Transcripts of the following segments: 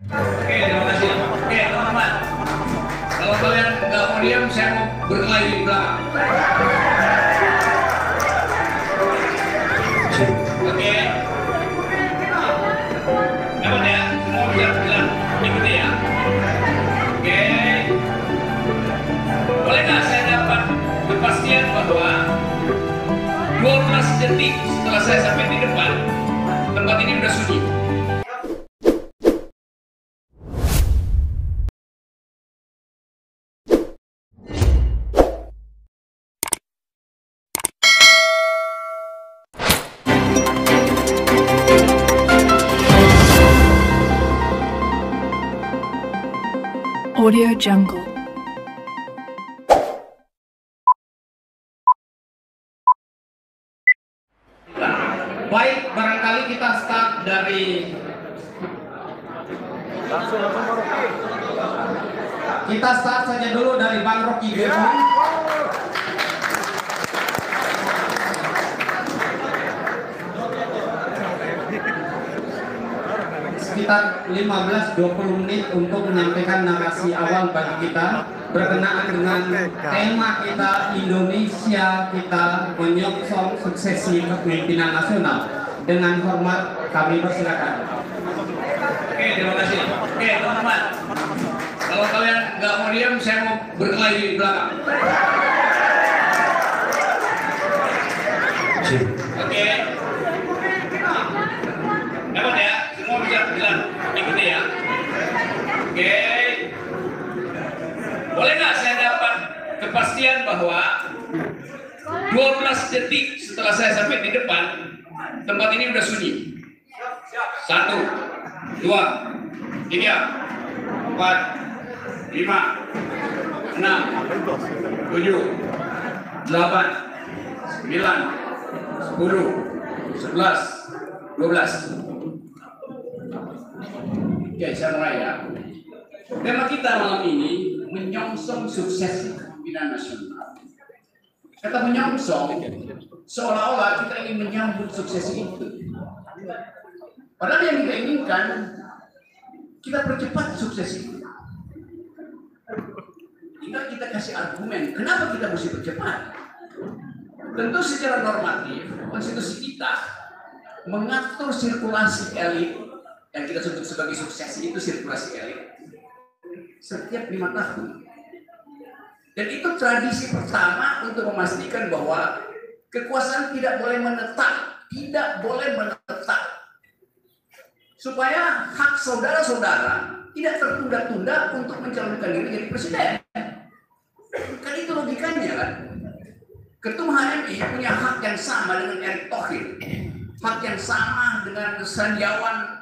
Oke, terima kasih. Oke, teman-teman. Kalau kalian nggak mau diam, saya mau berkelahi di belakang. Oke. Aman ya? Semua bisa bilang ikuti ya. Oke. Boleh nggak saya dapat kepastian bahwa 12 detik setelah saya sampai di depan, tempat ini udah sunyi. Audio Jungle. Baik, barangkali kita start dari kita start saja dulu dari Bang Rocky Gerung. Sekitar 15-20 menit untuk menyampaikan narasi awal bagi kita berkenaan dengan tema kita Indonesia kita menyongsong suksesi kepemimpinan nasional. Dengan hormat kami persilakan. Oke, terima kasih. Oke, teman-teman. Kalau kalian nggak mau diam, saya mau berkelahi di belakang. Oke. Dapat ya? Semua bisa bilang ikuti ya. Oke. Boleh nggak saya dapat kepastian bahwa 12 detik setelah saya sampai di depan, tempat ini udah sunyi. 1, 2, 3, 4, 5, 6, 7, 8, 9, 10, 11, 12. Oke, saya mulai ya. Tema kita malam ini menyongsong sukses kepemimpinan nasional. Kata menyongsong, seolah-olah kita ingin menyambut sukses itu. Padahal yang kita inginkan, kita percepat sukses itu. Tinggal kita kasih argumen, kenapa kita mesti percepat? Tentu secara normatif, konstitusi kita mengatur sirkulasi elit yang kita sebut sebagai sukses itu sirkulasi elit setiap 5 tahun. Dan itu tradisi pertama untuk memastikan bahwa kekuasaan tidak boleh menetap, supaya hak saudara-saudara tidak tertunda-tunda untuk mencalonkan diri jadi presiden. Kan itu logikanya kan. Ketum HMI punya hak yang sama dengan Erick Thohir, hak yang sama dengan Sandiawan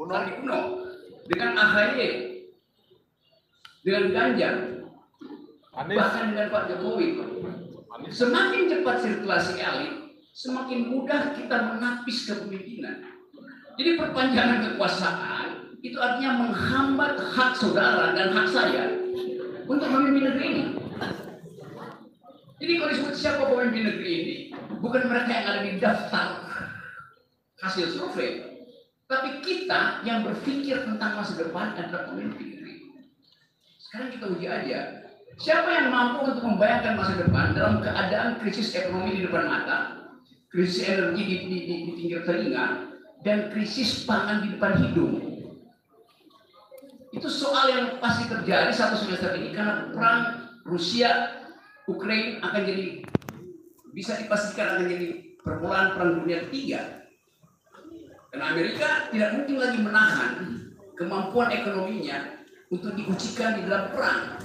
Uno, dengan AHY, dengan Ganjar, bahkan dengan Pak Jokowi. Semakin cepat sirkulasi elit, semakin mudah kita menapis kepemimpinan. Jadi perpanjangan kekuasaan itu artinya menghambat hak saudara dan hak saya untuk memimpin negeri ini. Jadi kalau disebut siapa pemimpin negeri ini, bukan mereka yang ada di daftar hasil survei, tapi kita yang berpikir tentang masa depan adalah pemimpin negeri. Sekarang kita uji aja, siapa yang mampu untuk membayangkan masa depan dalam keadaan krisis ekonomi di depan mata, krisis energi di pinggir telinga, dan krisis pangan di depan hidung. Itu soal yang pasti terjadi satu semester ini karena perang Rusia Ukraina akan jadi, bisa dipastikan akan jadi permulaan perang dunia ketiga. Karena Amerika tidak mungkin lagi menahan kemampuan ekonominya untuk diujikan di dalam perang.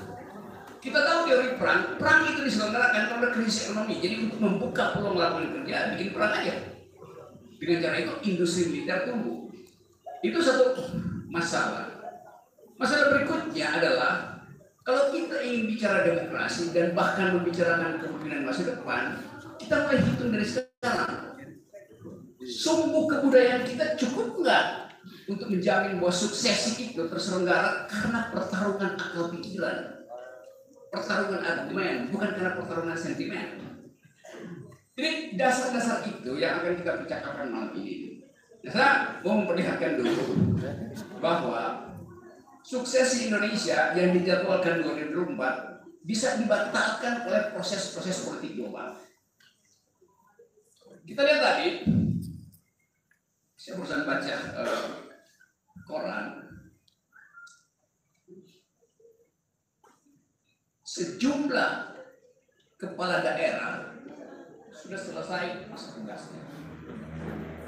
Kita tahu teori perang itu diselenggarakan karena krisis ekonomi. Jadi untuk membuka peluang lapangan kerja, bikin perang aja. Dengan cara itu industri militer tumbuh. Itu satu masalah. Masalah berikutnya adalah kalau kita ingin bicara demokrasi dan bahkan membicarakan kepemimpinan masa depan, kita mulai hitung dari sekarang. Sumbu kebudayaan kita cukup nggak untuk menjamin bahwa sukses itu terselenggara karena pertarungan akal pikiran, pertarungan argumen, bukan karena pertarungan sentimen. Jadi dasar-dasar itu yang akan kita bicarakan malam ini. Saya mau memperlihatkan dulu bahwa suksesi Indonesia yang dijadwalkan 2024 bisa dibatalkan oleh proses-proses politik global. Kita lihat tadi, saya barusan baca koran, sejumlah kepala daerah sudah selesai masa tugasnya.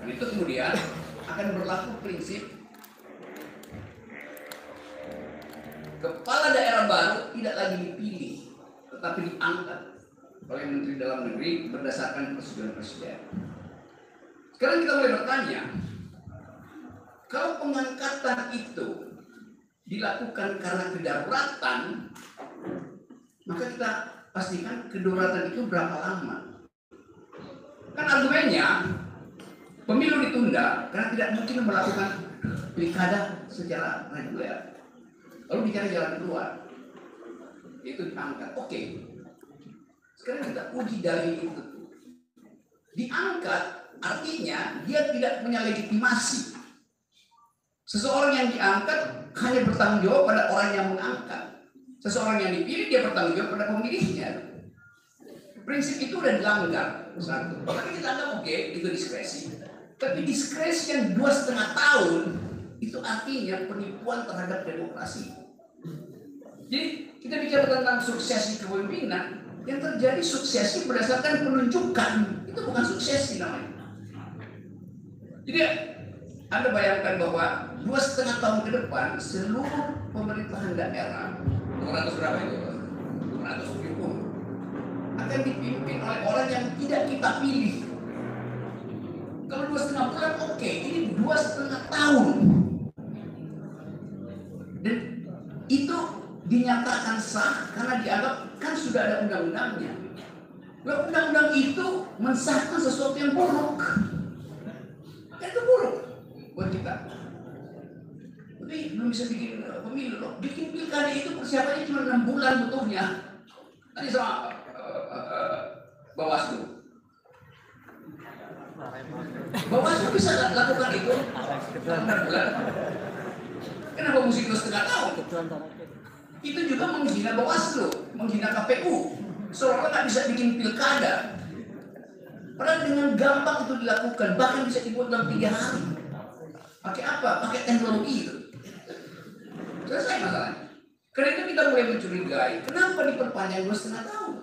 Dan itu kemudian akan berlaku prinsip kepala daerah baru tidak lagi dipilih, tetapi diangkat oleh Menteri Dalam Negeri berdasarkan persetujuan Presiden. Sekarang kita mulai bertanya, kalau pengangkatan itu dilakukan karena kedaruratan, maka kita pastikan kedaruratan itu berapa lama. Kan argumennya pemilu ditunda karena tidak mungkin melakukan pilkada secara reguler. Lalu bicara jalan keluar, itu diangkat. Oke. Sekarang kita uji dalil itu. Diangkat artinya dia tidak punya legitimasi. Seseorang yang diangkat hanya bertanggung jawab pada orang yang mengangkat. Seseorang yang dipilih dia bertanggung jawab pada pemilihnya. Prinsip itu sudah dilanggar. Satu. Tapi kita anggap oke, itu diskresi. Tapi diskresi yang 2,5 tahun itu artinya penipuan terhadap demokrasi. Jadi kita bicara tentang suksesi kepemimpinan, yang terjadi suksesi berdasarkan penunjukan, itu bukan suksesi namanya. Jadi Anda bayangkan bahwa 2,5 tahun ke depan seluruh pemerintahan daerah 200 berapa itu? 270 akan dipimpin oleh orang yang tidak kita pilih. Kalau 2,5 bulan oke, ini 2,5 tahun. Dan itu dinyatakan sah karena dianggap kan sudah ada undang-undangnya. Undang-undang itu mensahkan sesuatu yang buruk. Itu buruk buat kita. Tapi belum bisa bikin pemilu loh. Bikin pilkada itu persiapannya cuma 6 bulan butuhnya. Tadi sama Bawaslu. Bawaslu bisa lakukan itu 6 bulan. Kenapa mesti 2,5 tahun? Itu juga menghina Bawaslu, menghina KPU. Seolah-olah nggak bisa bikin pilkada. Padahal dengan gampang itu dilakukan, bahkan bisa dibuat dalam 3 hari. Pakai apa? Pakai teknologi itu. Selesai masalahnya. Karena itu kita mulai mencurigai, kenapa diperpanjang 2,5 tahun?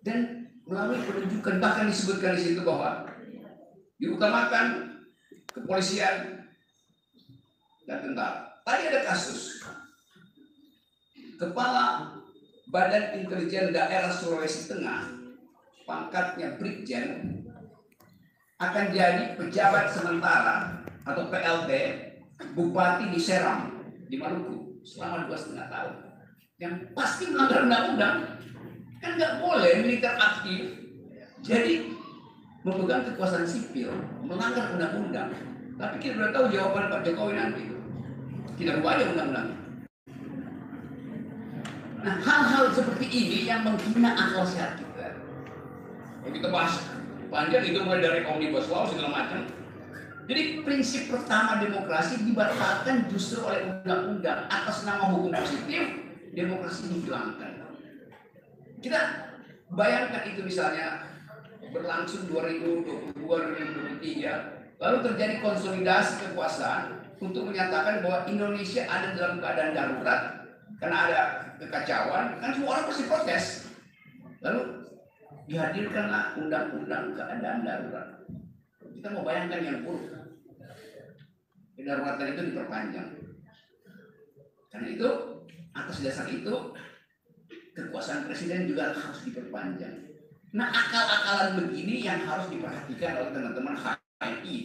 Dan melalui penunjukan, bahkan disebutkan di situ bahwa diutamakan kepolisian dan tentara. Tadi ada kasus Kepala Badan Intelijen Daerah Sulawesi Tengah, pangkatnya Brigjen, akan jadi pejabat sementara atau PLT Bupati di Seram di Maluku selama 2,5 tahun. Yang pasti melanggar undang-undang. Kan nggak boleh militer aktif jadi memegang kekuasaan sipil, melanggar undang-undang. Tapi kita sudah tahu jawaban Pak Jokowi nanti. Kita rubah aja undang-undang. Nah, hal-hal seperti ini yang menghina akal sehat kita. Kalau kita bahas panjang itu mulai dari omnibus law segala macam. Jadi prinsip pertama demokrasi dibatalkan justru oleh undang-undang atas nama hukum positif, demokrasi dihilangkan. Kita bayangkan itu misalnya berlangsung 2022-2023, lalu terjadi konsolidasi kekuasaan untuk menyatakan bahwa Indonesia ada dalam keadaan darurat karena ada kekacauan, kan semua orang pasti protes. Lalu dihadirkanlah undang-undang keadaan darurat. Kita mau bayangkan yang buruk. Kedaruratan itu diperpanjang. Karena itu atas dasar itu kekuasaan presiden juga harus diperpanjang. Nah, akal-akalan begini yang harus diperhatikan oleh teman-teman HMI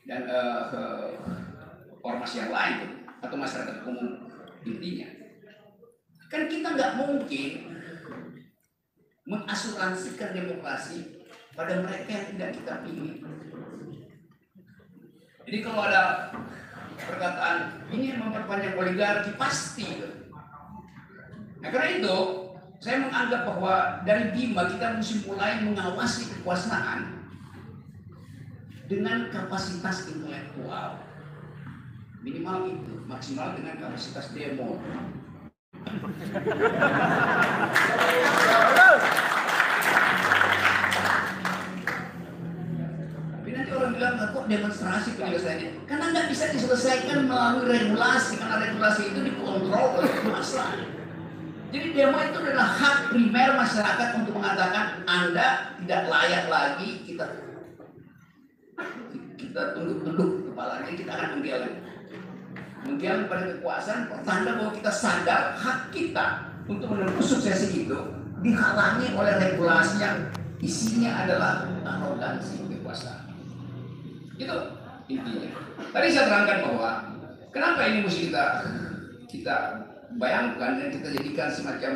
dan ormas yang lain atau masyarakat umum intinya. Kan kita nggak mungkin mengasuransikan demokrasi pada mereka yang tidak kita pilih. Jadi kalau ada perkataan ini memperpanjang oligarki pasti. Nah, karena itu saya menganggap bahwa dari Bima kita mesti mulai mengawasi kekuasaan dengan kapasitas intelektual. Minimal itu, maksimal dengan kapasitas demo. Tapi nanti orang bilang, kok demonstrasi penyelesaiannya? Karena nggak bisa diselesaikan melalui regulasi, karena regulasi itu dikontrol oleh massa. Jadi demo itu adalah hak primer masyarakat untuk mengatakan Anda tidak layak lagi, kita tunduk-tunduk kepalanya, kita akan menggial pada kekuasaan, pertanda bahwa kita sadar hak kita untuk menempuh suksesi itu dihalangi oleh regulasi yang isinya adalah arogansi kekuasaan. Itu intinya. Tadi saya terangkan bahwa kenapa ini mesti kita bayangkan dan kita jadikan semacam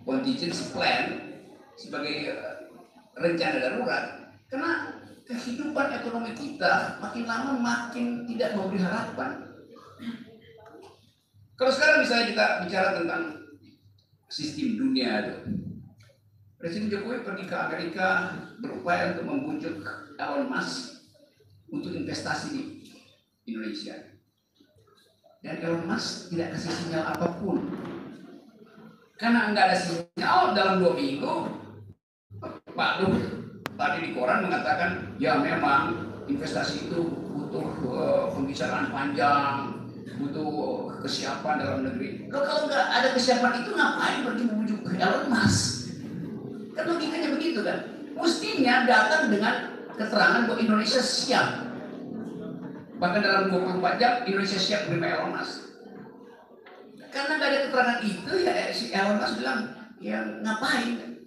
contingency plan sebagai rencana darurat, karena kehidupan ekonomi kita makin lama makin tidak memberi harapan. Kalau sekarang misalnya kita bicara tentang sistem dunia itu, Presiden Jokowi pergi ke Amerika berupaya untuk membujuk Elon Musk untuk investasi di Indonesia. Dan Elon Musk tidak kasih sinyal apapun. Karena nggak ada sinyal, dalam 2 minggu, Pak Luhut tadi di koran mengatakan, ya memang investasi itu butuh pembicaraan panjang, butuh kesiapan dalam negeri. Kalau nggak ada kesiapan itu, ngapain pergi membujuk Elon Musk? Kan logikanya begitu kan? Mestinya datang dengan keterangan bahwa Indonesia siap. Bahkan dalam 24 jam Indonesia siap menerima Elon Musk. Karena nggak ada keterangan itu, ya si Elon Musk bilang, ya ngapain?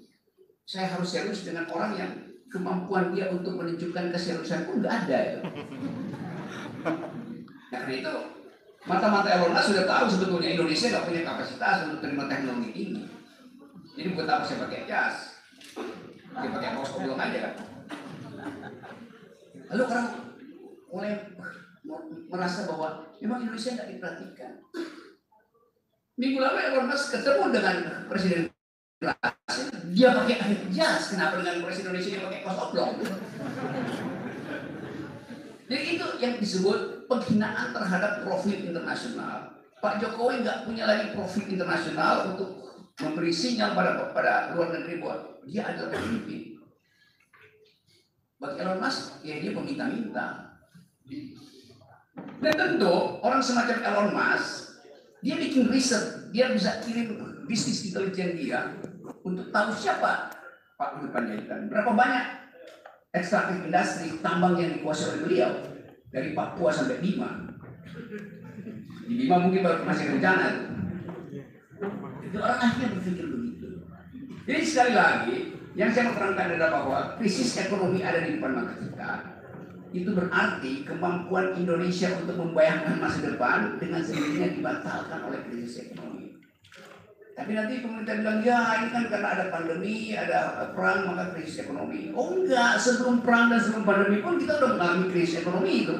Saya harus serius dengan orang yang kemampuan dia untuk menunjukkan keseriusan pun nggak ada itu. Nah, karena itu mata-mata Elon Musk sudah tahu sebetulnya Indonesia nggak punya kapasitas untuk terima teknologi ini. Jadi buat apa saya pakai jas? Dia pakai kaos oblong aja kan. Lalu orang mulai merasa bahwa memang Indonesia nggak diperhatikan. Minggu lalu Elon Musk ketemu dengan Presiden Brazil, dia pakai jas. Kenapa dengan Presiden Indonesia dia pakai kaos oblong? Jadi itu yang disebut penghinaan terhadap profil internasional. Pak Jokowi nggak punya lagi profil internasional untuk memberi sinyal pada luar negeri bahwa dia adalah pemimpin. Bagi Elon Musk, ya dia meminta-minta. Dan tentu orang semacam Elon Musk, dia bikin riset, dia bisa kirim bisnis intelijen dia untuk tahu siapa Pak Luhut Panjaitan, berapa banyak ekstraktif industri tambang yang dikuasai oleh beliau dari Papua sampai Bima. Di Bima mungkin baru masih rencana. Itu orang akhirnya berpikir begitu. Jadi sekali lagi, yang saya mau terangkan adalah bahwa krisis ekonomi ada di depan mata kita. Itu berarti kemampuan Indonesia untuk membayangkan masa depan dengan sendirinya dibatalkan oleh krisis ekonomi. Tapi nanti pemerintah bilang, ya ini kan karena ada pandemi, ada perang, maka krisis ekonomi. Oh enggak, sebelum perang dan sebelum pandemi pun kita udah mengalami krisis ekonomi itu.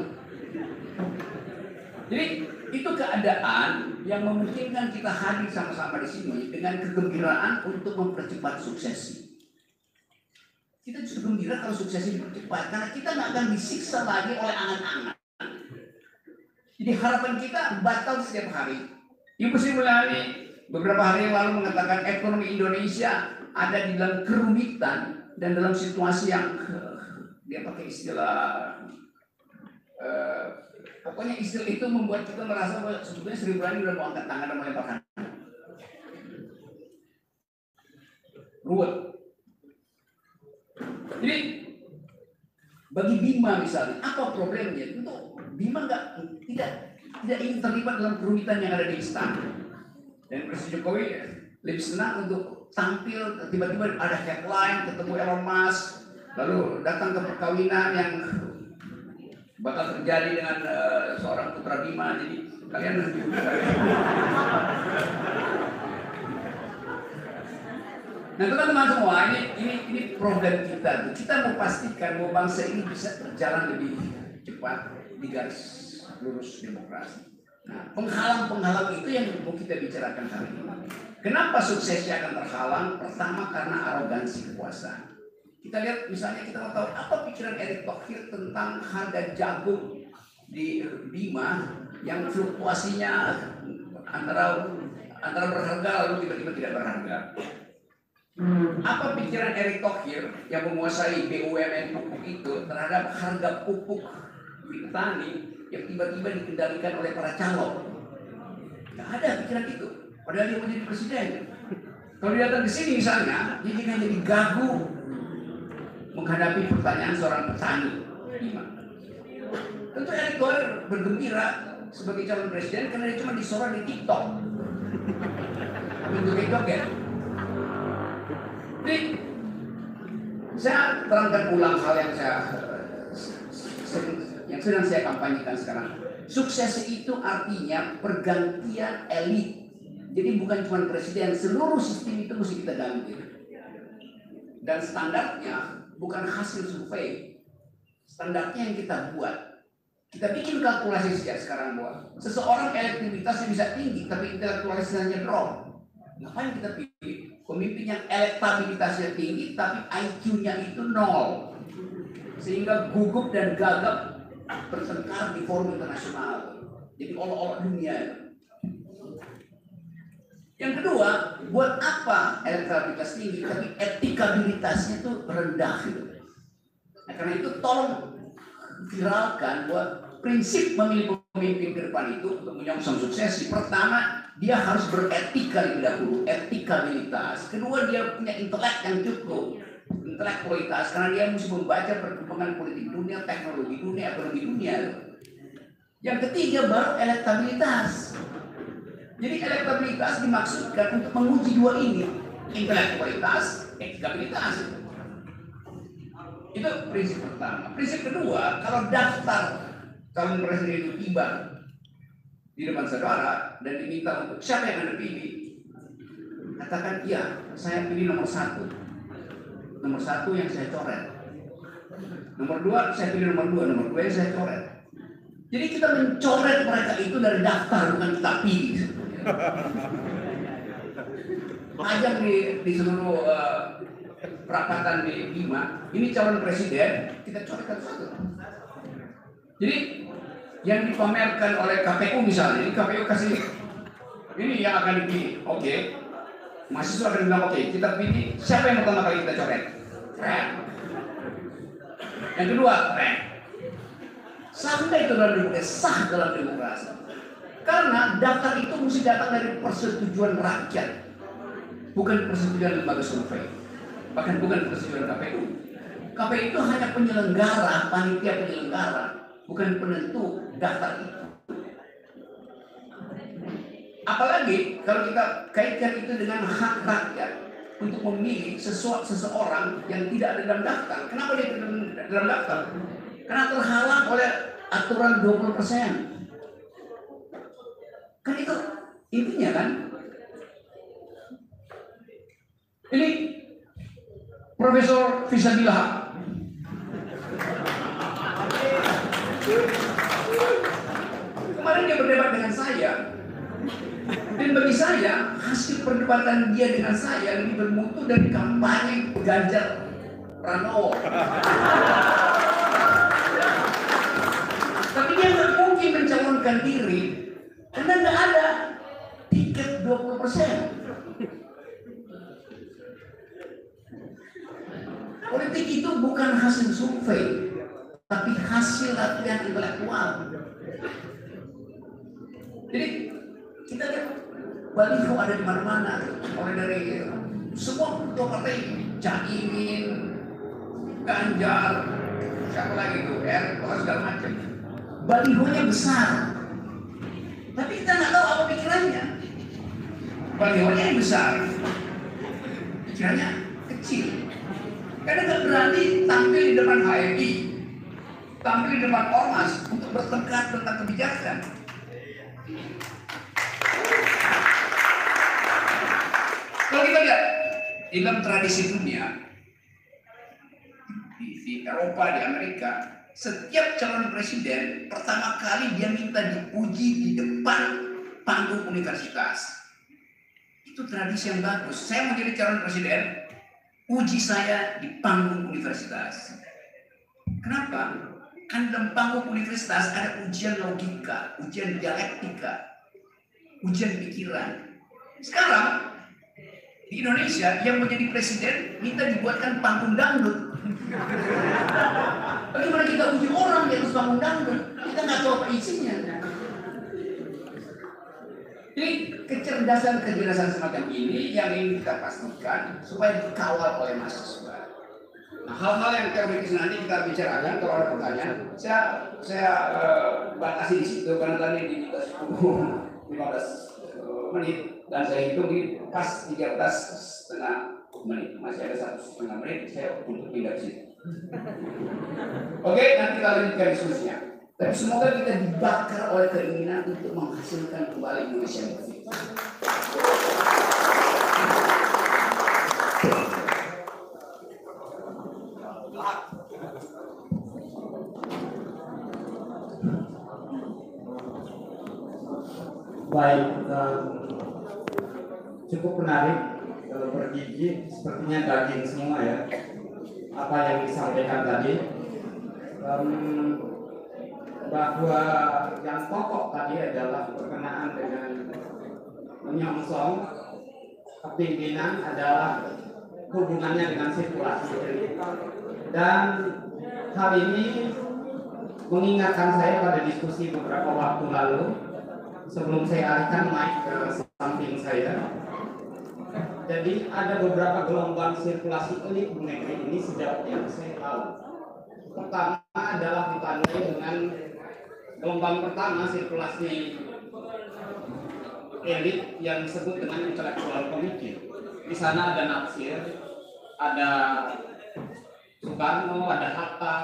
Jadi itu keadaan yang memungkinkan kita hadir sama-sama di sini dengan kegembiraan untuk mempercepat suksesi. Kita justru gembira kalau suksesi dipercepat, karena kita nggak akan disiksa lagi oleh angan-angan. Jadi harapan kita batal setiap hari. Ibu Sri Mulyani beberapa hari yang lalu mengatakan ekonomi Indonesia ada di dalam kerumitan dan dalam situasi yang dia pakai istilah pokoknya istilah itu membuat kita merasa bahwa sebetulnya Sri Mulyani sudah mau angkat tangan dan melemparkan ruwet. Jadi bagi Bima misalnya, apa problemnya? Tentu Bima tidak ingin terlibat dalam kerumitan yang ada di istana. Dan Presiden Jokowi lebih senang untuk tampil, tiba-tiba ada headline ketemu Elon Musk, lalu datang ke perkawinan yang bakal terjadi dengan seorang putra Bima. Jadi kalian lebih Nah teman-teman semua, ini problem kita. Kita mau pastikan bahwa bangsa ini bisa berjalan lebih cepat di garis lurus demokrasi. Nah, penghalang-penghalang itu yang mau kita bicarakan hari ini. Kenapa suksesnya akan terhalang? Pertama karena arogansi kekuasaan. Kita lihat misalnya, kita mau tahu apa pikiran Erick Thohir tentang harga jagung di Bima yang fluktuasinya antara berharga lalu tiba-tiba tidak berharga. Apa pikiran Erick Thohir yang menguasai BUMN pupuk itu terhadap harga pupuk di petani yang tiba-tiba dikendalikan oleh para calon? Nggak ada pikiran itu. Padahal dia menjadi presiden. Kalau dia datang ke sini misalnya, dia akan jadi gagu menghadapi pertanyaan seorang petani. Tentu Erick Thohir bergembira sebagai calon presiden karena dia cuma disorot di TikTok. Bentuk joget. Jadi, saya terangkan ulang hal yang sedang saya kampanyekan sekarang. Sukses itu artinya pergantian elit. Jadi bukan cuma presiden, seluruh sistem itu mesti kita ganti. Dan standarnya bukan hasil survei. Standarnya yang kita buat. Kita bikin kalkulasi sejak sekarang bahwa seseorang elektabilitasnya bisa tinggi, tapi intelektualitasnya drop. Ngapain kita pilih pemimpin yang elektabilitasnya tinggi tapi IQ-nya itu 0, sehingga gugup dan gagap bertengkar di forum internasional, jadi olok-olok dunia. Yang kedua, buat apa elektabilitas tinggi tapi etikabilitasnya itu rendah gitu. Nah, karena itu tolong viralkan buat prinsip memilih pemimpin ke depan itu untuk menyongsong suksesi. Pertama, dia harus beretika lebih dahulu, etikabilitas. Kedua, dia punya intelek yang cukup, intelektualitas, karena dia mesti membaca perkembangan politik dunia, teknologi dunia, ekonomi dunia. Yang ketiga, baru elektabilitas. Jadi elektabilitas dimaksudkan untuk menguji dua ini, intelektualitas, etikabilitas. Itu prinsip pertama. Prinsip kedua, kalau daftar calon presiden itu tiba di depan saudara dan diminta untuk siapa yang Anda pilih, katakan iya, saya pilih nomor 1. Nomor 1 yang saya coret. Nomor 2 saya pilih nomor 2. Nomor 2 yang saya coret. Jadi kita mencoret mereka itu dari daftar, bukan kita pilih. Pajang di seluruh perapatan di Bima, ini calon presiden, kita coret satu. Jadi yang dipamerkan oleh KPU misalnya, ini KPU kasih ini yang akan dipilih, oke. Mahasiswa akan bilang oke, kita pilih siapa yang pertama kali kita coret? Ren. Yang kedua, Ren. Sampai itu dalam demokrasi, sah dalam demokrasi. Karena daftar itu mesti datang dari persetujuan rakyat, bukan persetujuan lembaga survei, bahkan bukan persetujuan KPU. KPU itu hanya penyelenggara, panitia penyelenggara, bukan penentu daftar itu. Apalagi kalau kita kaitkan itu dengan hak rakyat untuk memilih seseorang yang tidak ada dalam daftar. Kenapa dia tidak dalam daftar? Karena terhalang oleh aturan 20%. Kan itu intinya kan. Ini Profesor Fisabilillah. Kemarin dia berdebat dengan saya. Dan bagi saya, hasil perdebatan dia dengan saya lebih bermutu dari kampanye Ganjar Pranowo. Tapi dia nggak mungkin mencalonkan diri karena nggak ada tiket 20%. Politik itu bukan hasil survei, tapi hasil latihan intelektual. Jadi kita lihat baliho ada di mana-mana, mulai dari semua ketua partai, Caimin, Ganjar, siapa lagi itu, Erick, segala macam. Balihonya besar, tapi kita nggak tahu apa pikirannya. Balihonya yang besar, pikirannya kecil. Karena nggak berani tampil di depan HMI, tampil di depan ormas untuk bertengkar tentang kebijakan. Kalau kita lihat di dalam tradisi dunia, di Eropa, di Amerika, setiap calon presiden pertama kali dia minta diuji di depan panggung universitas. Itu tradisi yang bagus. Saya mau jadi calon presiden, uji saya di panggung universitas. Kenapa? Kan dalam panggung universitas ada ujian logika, ujian dialektika, ujian pikiran. Sekarang di Indonesia yang menjadi presiden minta dibuatkan panggung dangdut. Bagaimana kita uji orang di atas panggung dangdut? Kita nggak tahu apa isinya. Jadi kecerdasan semacam ini yang ingin kita pastikan supaya dikawal oleh mahasiswa. Nah, hal-hal yang teoritis nanti kita bicarakan. Kalau ada pertanyaan, saya batasi di situ karena tadi di 10-15 menit dan saya hitung di pas 13,5 menit, masih ada 1,5 menit saya untuk pindah ke situ. Oke, nanti kita lanjutkan diskusinya. Tapi semoga kita dibakar oleh keinginan untuk menghasilkan kembali Indonesia yang bersih. Baik, cukup menarik, bergigi, sepertinya daging semua ya. Apa yang disampaikan tadi, bahwa yang pokok tadi adalah berkenaan dengan menyongsong kepimpinan adalah hubungannya dengan sirkulasi. Dan hal ini mengingatkan saya pada diskusi beberapa waktu lalu sebelum saya alihkan mic ke samping saya. Jadi ada beberapa gelombang sirkulasi elit di negeri ini sejauh yang saya tahu. Pertama adalah ditandai dengan gelombang pertama sirkulasi elit yang disebut dengan intelektual pemikir. Di sana ada Natsir, ada Soekarno, ada Hatta,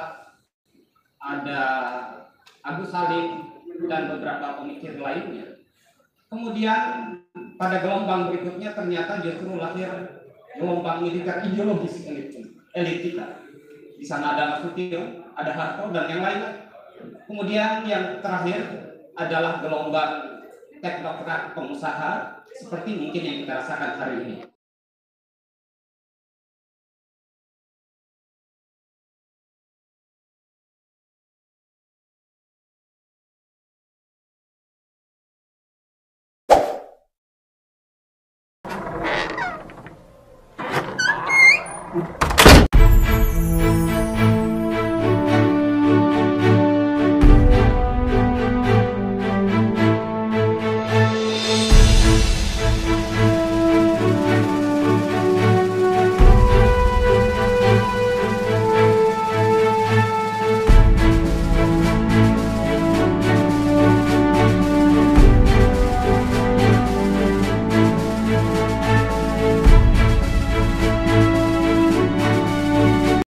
ada Agus Salim, dan beberapa pemikir lainnya. Kemudian pada gelombang berikutnya ternyata justru lahir gelombang militer ideologis elit kita. Di sana ada Nasution, ada Harto, dan yang lainnya. Kemudian yang terakhir adalah gelombang teknokrat pengusaha seperti mungkin yang kita rasakan hari ini.